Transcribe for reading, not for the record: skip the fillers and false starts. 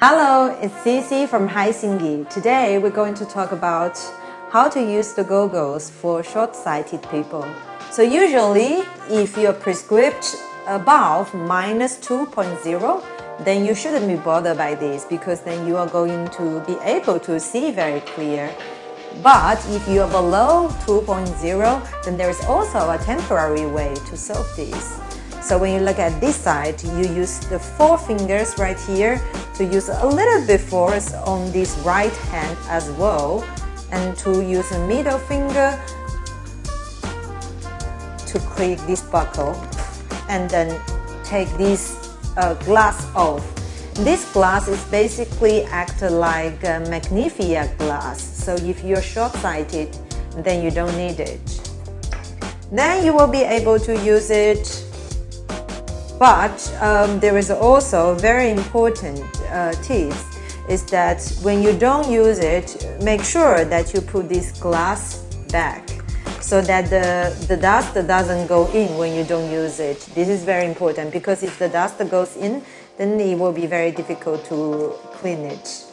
Hello, it's Cici from Helsinki. Today we're going to talk about how to use the goggles for short-sighted people. So usually if you're prescribed above -2.0, then you shouldn't be bothered by this because then you are going to be able to see very clear. But if you are below 2.0, then there is also a temporary way to solve this. So when you look at this side, you use the 4 fingers right here to use a little bit force on this right hand as well, and to use a middle finger to click this buckle, and then take this glass off. This glass is basically act like a magnifier glass. So if you're short-sighted, then you don't need it. Then you will be able to use it. But there is also very important tips is that when you don't use it, make sure that you put this glass back so that the dust doesn't go in when you don't use it. This is very important because if the dust goes in, then it will be very difficult to clean it.